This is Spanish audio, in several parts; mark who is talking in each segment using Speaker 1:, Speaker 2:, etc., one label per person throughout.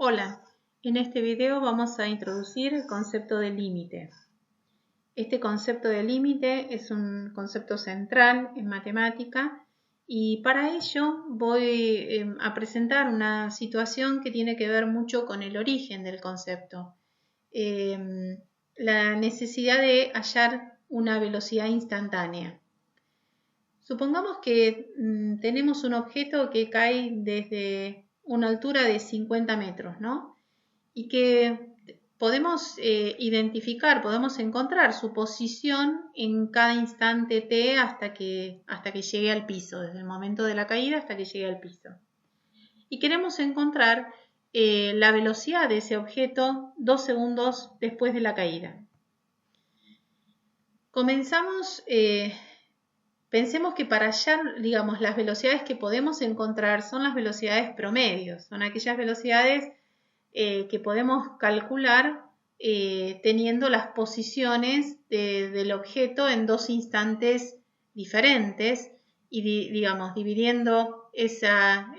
Speaker 1: Hola, en este video vamos a introducir el concepto de límite. Este concepto de límite es un concepto central en matemática y para ello voy a presentar una situación que tiene que ver mucho con el origen del concepto. La necesidad de hallar una velocidad instantánea. Supongamos que tenemos un objeto que cae desde una altura de 50 metros, ¿no? Y que podemos identificar, podemos encontrar su posición en cada instante t hasta que llegue al piso, desde el momento de la caída hasta que llegue al piso. Y queremos encontrar la velocidad de ese objeto 2 segundos después de la caída. Comenzamos... Pensemos que para hallar, digamos, las velocidades que podemos encontrar son las velocidades promedios, son aquellas velocidades que podemos calcular teniendo las posiciones del objeto en dos instantes diferentes y, digamos, dividiendo esa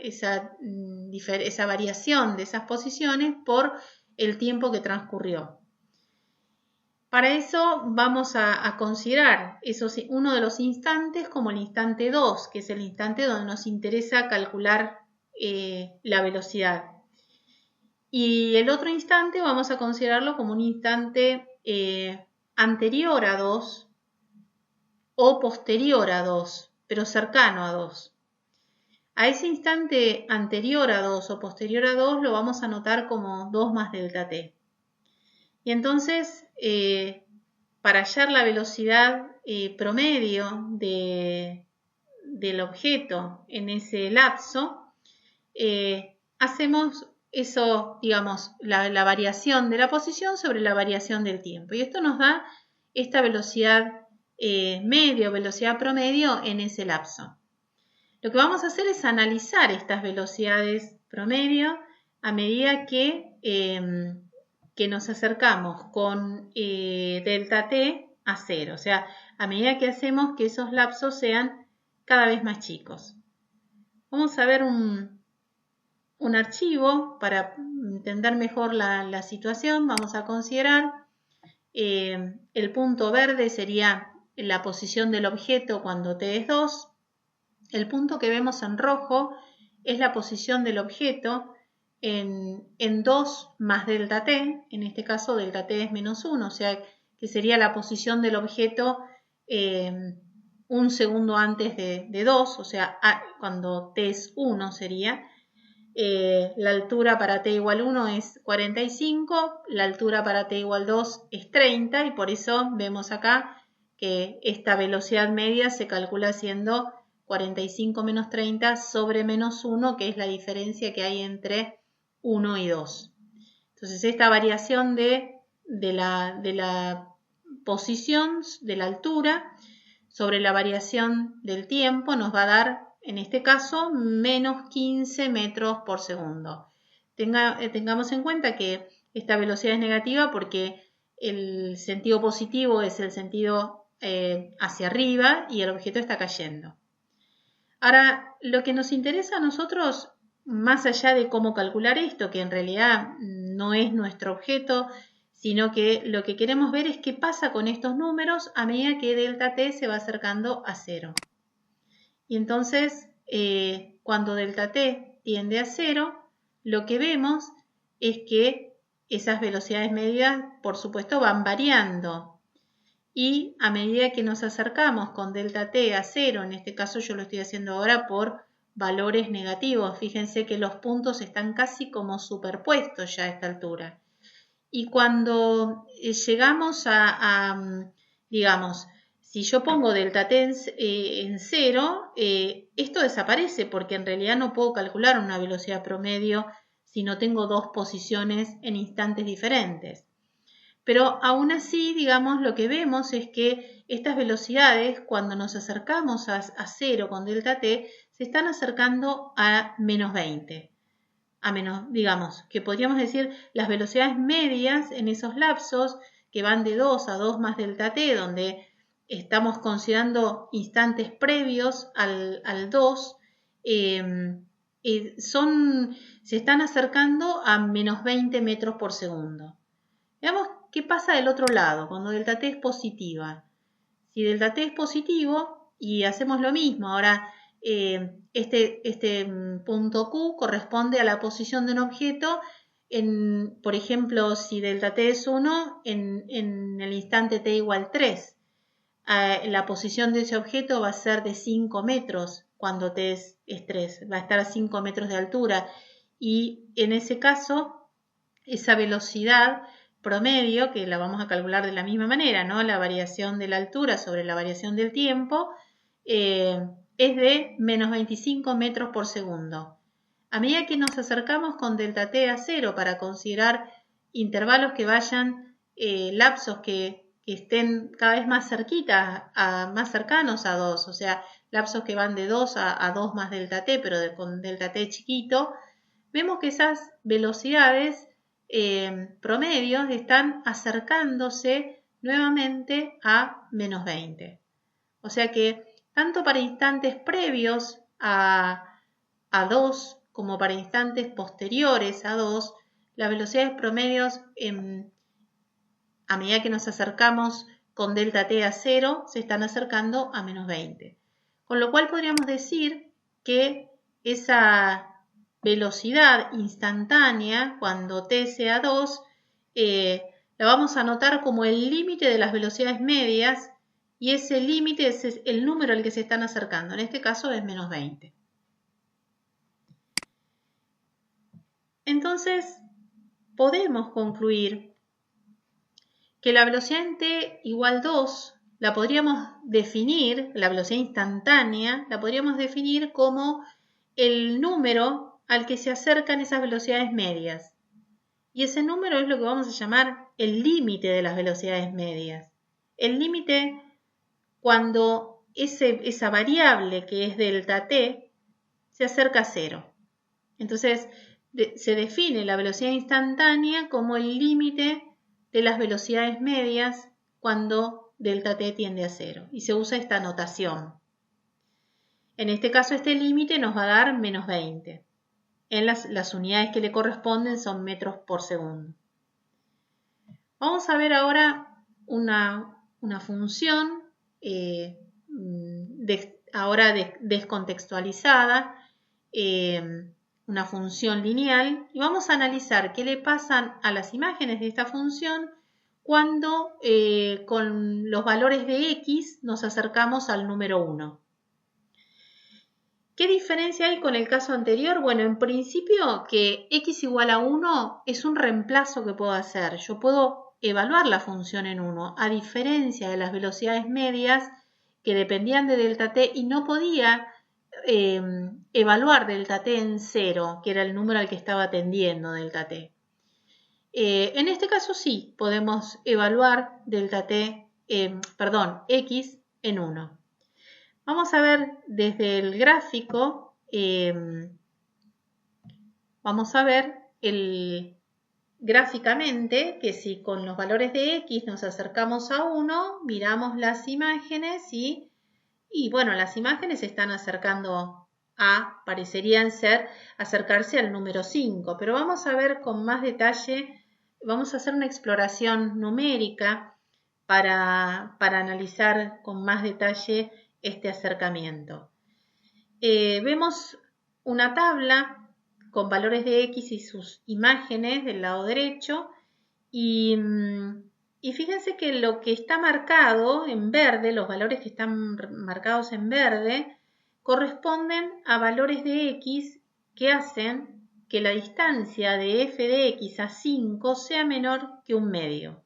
Speaker 1: variación de esas posiciones por el tiempo que transcurrió. Para eso vamos a considerar uno de los instantes como el instante 2, que es el instante donde nos interesa calcular la velocidad. Y el otro instante vamos a considerarlo como un instante anterior a 2 o posterior a 2, pero cercano a 2. A ese instante anterior a 2 o posterior a 2 lo vamos a anotar como 2 más delta t. Y entonces, para hallar la velocidad promedio del objeto en ese lapso, hacemos eso, digamos, la variación de la posición sobre la variación del tiempo. Y esto nos da esta velocidad media o velocidad promedio en ese lapso. Lo que vamos a hacer es analizar estas velocidades promedio a medida que nos acercamos con delta t a 0, o sea, a medida que hacemos que esos lapsos sean cada vez más chicos. Vamos a ver un archivo para entender mejor la situación. Vamos a considerar el punto verde sería la posición del objeto cuando t es 2. El punto que vemos en rojo es la posición del objeto en 2 más delta t, en este caso delta t es menos 1, o sea que sería la posición del objeto un segundo antes de 2, o sea, cuando t es 1 sería. La altura para t igual 1 es 45, la altura para t igual 2 es 30 y por eso vemos acá que esta velocidad media se calcula siendo 45 menos 30 sobre menos 1, que es la diferencia que hay entre 1 y 2. Entonces esta variación de la posición, de la altura, sobre la variación del tiempo nos va a dar, en este caso, menos 15 metros por segundo. Tengamos en cuenta que esta velocidad es negativa porque el sentido positivo es el sentido hacia arriba y el objeto está cayendo. Ahora, lo que nos interesa a nosotros, más allá de cómo calcular esto, que en realidad no es nuestro objeto, sino que lo que queremos ver es qué pasa con estos números a medida que delta t se va acercando a 0. Y entonces, cuando delta t tiende a 0, lo que vemos es que esas velocidades medias, por supuesto, van variando. Y a medida que nos acercamos con delta t a 0, en este caso yo lo estoy haciendo ahora por valores negativos, fíjense que los puntos están casi como superpuestos ya a esta altura. Y cuando llegamos digamos, si yo pongo delta t en 0, esto desaparece porque en realidad no puedo calcular una velocidad promedio si no tengo dos posiciones en instantes diferentes. Pero aún así, digamos, lo que vemos es que estas velocidades, cuando nos acercamos a 0 con delta t, se están acercando a menos 20. A menos, digamos, que podríamos decir las velocidades medias en esos lapsos que van de 2 a 2 más delta t, donde estamos considerando instantes previos al 2, se están acercando a menos 20 metros por segundo. Veamos qué pasa del otro lado, cuando delta t es positiva. Si delta t es positivo y hacemos lo mismo, ahora este punto Q corresponde a la posición de un objeto, por ejemplo, si delta t es 1, en el instante t igual 3. La posición de ese objeto va a ser de 5 metros cuando t es 3, va a estar a 5 metros de altura y en ese caso esa velocidad promedio, que la vamos a calcular de la misma manera, ¿no? La variación de la altura sobre la variación del tiempo, es de menos 25 metros por segundo. A medida que nos acercamos con delta t a 0 para considerar intervalos que vayan, lapsos que estén cada vez más más cercanos a 2, o sea, lapsos que van de 2 a 2 más delta t, pero con delta t chiquito, vemos que esas velocidades promedios están acercándose nuevamente a menos 20. O sea que tanto para instantes previos a 2 como para instantes posteriores a 2, las velocidades promedios a medida que nos acercamos con delta t a 0 se están acercando a menos 20. Con lo cual podríamos decir que esa velocidad instantánea cuando t sea 2 la vamos a anotar como el límite de las velocidades medias y ese límite es el número al que se están acercando. En este caso es menos 20. Entonces podemos concluir que la velocidad en t igual 2 la podríamos definir, la velocidad instantánea, la podríamos definir como el número al que se acercan esas velocidades medias. Y ese número es lo que vamos a llamar el límite de las velocidades medias. El límite cuando esa variable que es delta t se acerca a 0. Entonces se define la velocidad instantánea como el límite de las velocidades medias cuando delta t tiende a 0 y se usa esta notación. En este caso este límite nos va a dar menos 20. En las unidades que le corresponden son metros por segundo. Vamos a ver ahora una función ahora descontextualizada, una función lineal, y vamos a analizar qué le pasan a las imágenes de esta función cuando con los valores de x nos acercamos al número 1. ¿Qué diferencia hay con el caso anterior? Bueno, en principio que x igual a 1 es un reemplazo que puedo hacer. Yo puedo evaluar la función en 1, a diferencia de las velocidades medias que dependían de delta t y no podía evaluar delta t en 0, que era el número al que estaba tendiendo delta t. En este caso sí, podemos evaluar x en 1. Vamos a ver desde el gráfico, vamos a ver gráficamente que si con los valores de x nos acercamos a 1, miramos las imágenes y bueno, las imágenes se están acercando parecerían acercarse al número 5, pero vamos a ver con más detalle, vamos a hacer una exploración numérica para analizar con más detalle este acercamiento. Vemos una tabla con valores de x y sus imágenes del lado derecho y fíjense que lo que está marcado en verde, los valores que están marcados en verde, corresponden a valores de x que hacen que la distancia de f de x a 5 sea menor que un medio.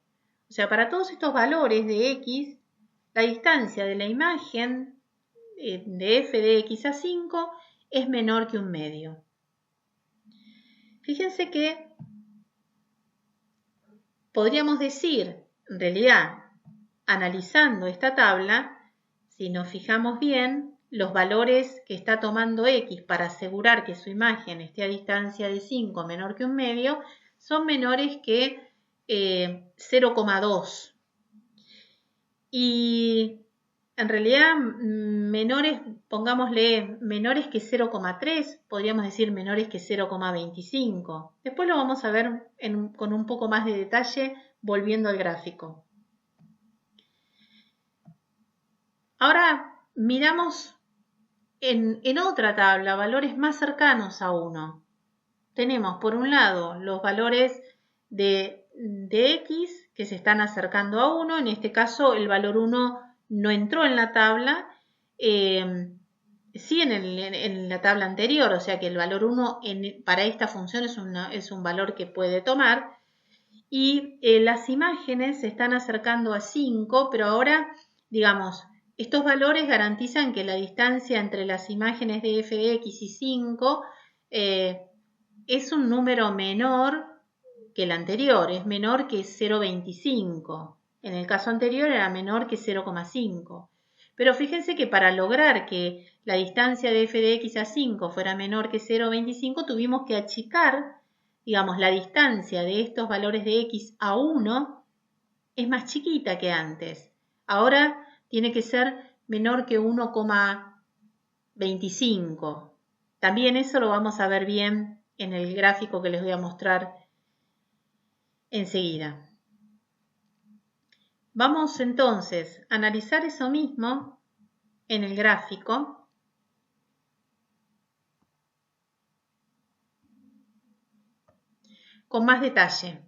Speaker 1: O sea, para todos estos valores de x, la distancia de la imagen de f de x a 5 es menor que un medio. Fíjense que podríamos decir, en realidad, analizando esta tabla, si nos fijamos bien, los valores que está tomando x para asegurar que su imagen esté a distancia de 5 menor que un medio, son menores que 0,2. Y en realidad menores, pongámosle menores que 0,3, podríamos decir menores que 0,25. Después lo vamos a ver con un poco más de detalle volviendo al gráfico. Ahora miramos en otra tabla valores más cercanos a 1. Tenemos por un lado los valores de x que se están acercando a 1. En este caso el valor 1 no entró en la tabla, sí en la tabla anterior, o sea que el valor 1 para esta función es un valor que puede tomar. Y las imágenes se están acercando a 5, pero ahora, digamos, estos valores garantizan que la distancia entre las imágenes de f de x y 5 es un número menor que el anterior, es menor que 0,25. En el caso anterior era menor que 0,5. Pero fíjense que para lograr que la distancia de f de x a 5 fuera menor que 0,25, tuvimos que achicar, digamos, la distancia de estos valores de x a 1 es más chiquita que antes. Ahora tiene que ser menor que 1,25. También eso lo vamos a ver bien en el gráfico que les voy a mostrar enseguida. Vamos entonces a analizar eso mismo en el gráfico. Con más detalle.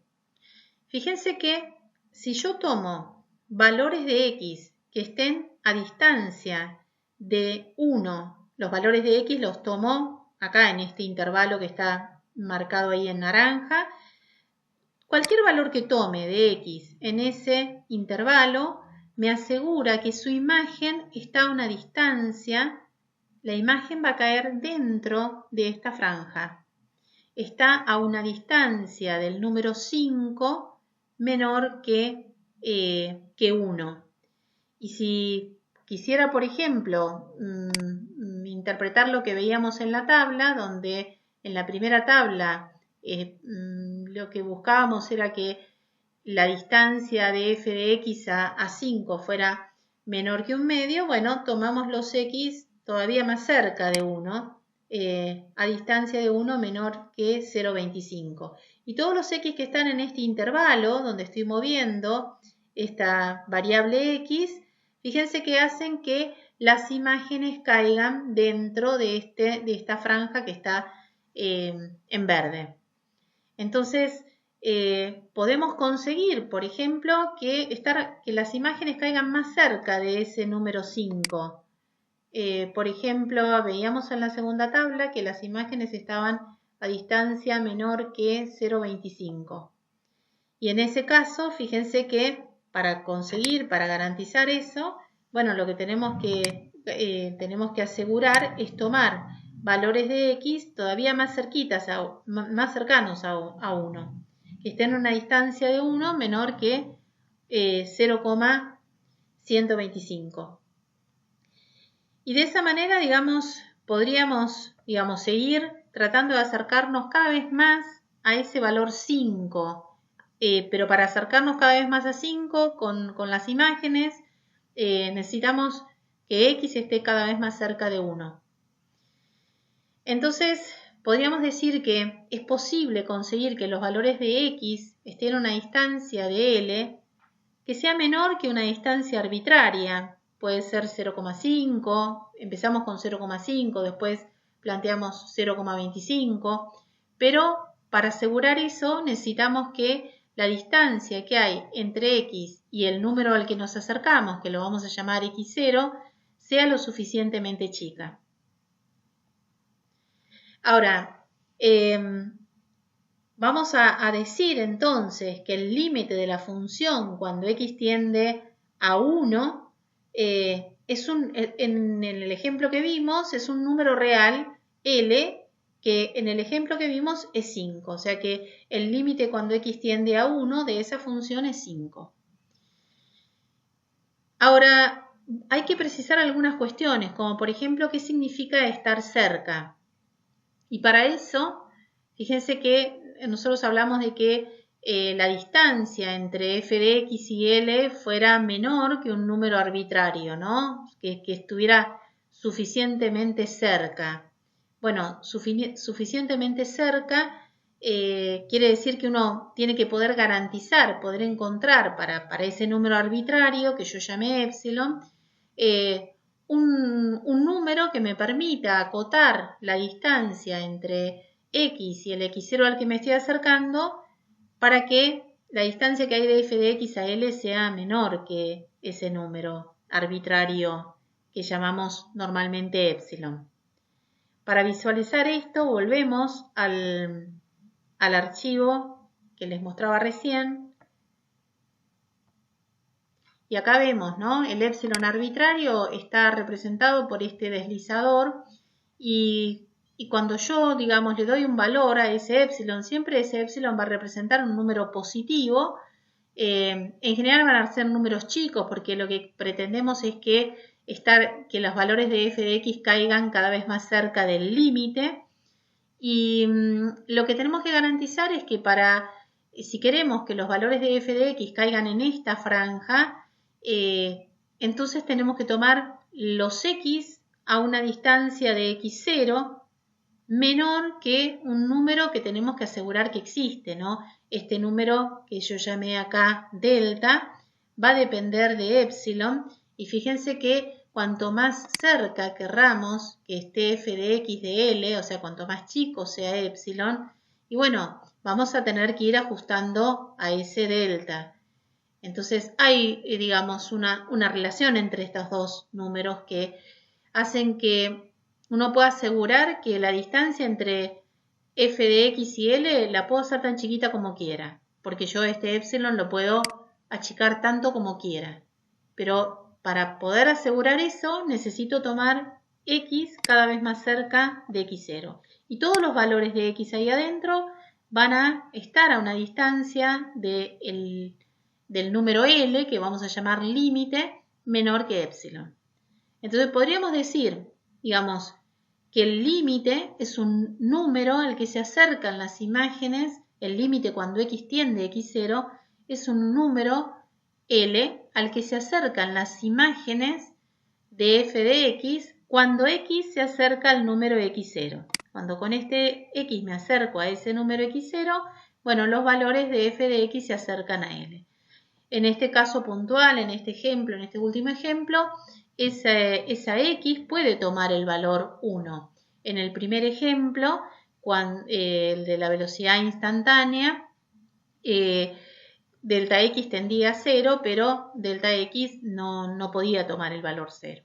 Speaker 1: Fíjense que si yo tomo valores de x que estén a distancia de 1, los valores de x los tomo acá en este intervalo que está marcado ahí en naranja. Cualquier valor que tome de x en ese intervalo me asegura que su imagen está a una distancia, la imagen va a caer dentro de esta franja. Está a una distancia del número 5 menor que 1. Y si quisiera, por ejemplo, interpretar lo que veíamos en la tabla, donde en la primera tabla lo que buscábamos era que la distancia de f de x a 5 fuera menor que 1/2, bueno, tomamos los x todavía más cerca de 1, a distancia de 1 menor que 0,25. Y todos los x que están en este intervalo, donde estoy moviendo esta variable x, fíjense que hacen que las imágenes caigan dentro de esta franja que está en verde. Entonces, podemos conseguir, por ejemplo, que las imágenes caigan más cerca de ese número 5. Por ejemplo, veíamos en la segunda tabla que las imágenes estaban a distancia menor que 0,25. Y en ese caso, fíjense que para garantizar eso, bueno, lo que tenemos que asegurar es tomar valores de x todavía más cercanos a 1, que estén a una distancia de 1 menor que 0,125. Y de esa manera, digamos, podríamos, seguir tratando de acercarnos cada vez más a ese valor 5. Pero para acercarnos cada vez más a 5 con las imágenes, necesitamos que x esté cada vez más cerca de 1. Entonces, podríamos decir que es posible conseguir que los valores de x estén a una distancia de L que sea menor que una distancia arbitraria. Puede ser 0,5, empezamos con 0,5, después planteamos 0,25, pero para asegurar eso necesitamos que la distancia que hay entre x y el número al que nos acercamos, que lo vamos a llamar x0, sea lo suficientemente chica. Ahora, vamos a decir entonces que el límite de la función cuando x tiende a 1 en el ejemplo que vimos es un número real L, que en el ejemplo que vimos es 5. O sea que el límite cuando x tiende a 1 de esa función es 5. Ahora, hay que precisar algunas cuestiones, como por ejemplo, ¿qué significa estar cerca? Y para eso, fíjense que nosotros hablamos de que la distancia entre f de x y L fuera menor que un número arbitrario, ¿no? Que estuviera suficientemente cerca. Bueno, suficientemente cerca quiere decir que uno tiene que poder garantizar, poder encontrar para ese número arbitrario que yo llamé epsilon, un número que me permita acotar la distancia entre x y el x0 al que me estoy acercando para que la distancia que hay de f de x a L sea menor que ese número arbitrario que llamamos normalmente epsilon. Para visualizar esto volvemos al archivo que les mostraba recién. Y acá vemos, ¿no? El epsilon arbitrario está representado por este deslizador y cuando yo, digamos, le doy un valor a ese epsilon, siempre ese epsilon va a representar un número positivo. En general van a ser números chicos porque lo que pretendemos es que los valores de f de x caigan cada vez más cerca del límite. Y lo que tenemos que garantizar es que si queremos que los valores de f de x caigan en esta franja, entonces tenemos que tomar los x a una distancia de x0 menor que un número que tenemos que asegurar que existe, ¿no? Este número que yo llamé acá delta va a depender de epsilon y fíjense que cuanto más cerca querramos que esté f de x de L, o sea, cuanto más chico sea epsilon, y bueno, vamos a tener que ir ajustando a ese delta. Entonces hay, digamos, una relación entre estos dos números que hacen que uno pueda asegurar que la distancia entre f de x y L la puedo hacer tan chiquita como quiera, porque yo este epsilon lo puedo achicar tanto como quiera. Pero para poder asegurar eso necesito tomar x cada vez más cerca de x0. Y todos los valores de x ahí adentro van a estar a una distancia del número L, que vamos a llamar límite, menor que epsilon. Entonces podríamos decir, digamos, que el límite es un número al que se acercan las imágenes, el límite cuando x tiende a x0 es un número L al que se acercan las imágenes de f de x cuando x se acerca al número x0. Cuando con este x me acerco a ese número x0, bueno, los valores de f de x se acercan a L. En este caso puntual, en este ejemplo, en este último ejemplo, esa x puede tomar el valor 1. En el primer ejemplo, el de la velocidad instantánea, delta x tendía a 0, pero delta x no podía tomar el valor 0.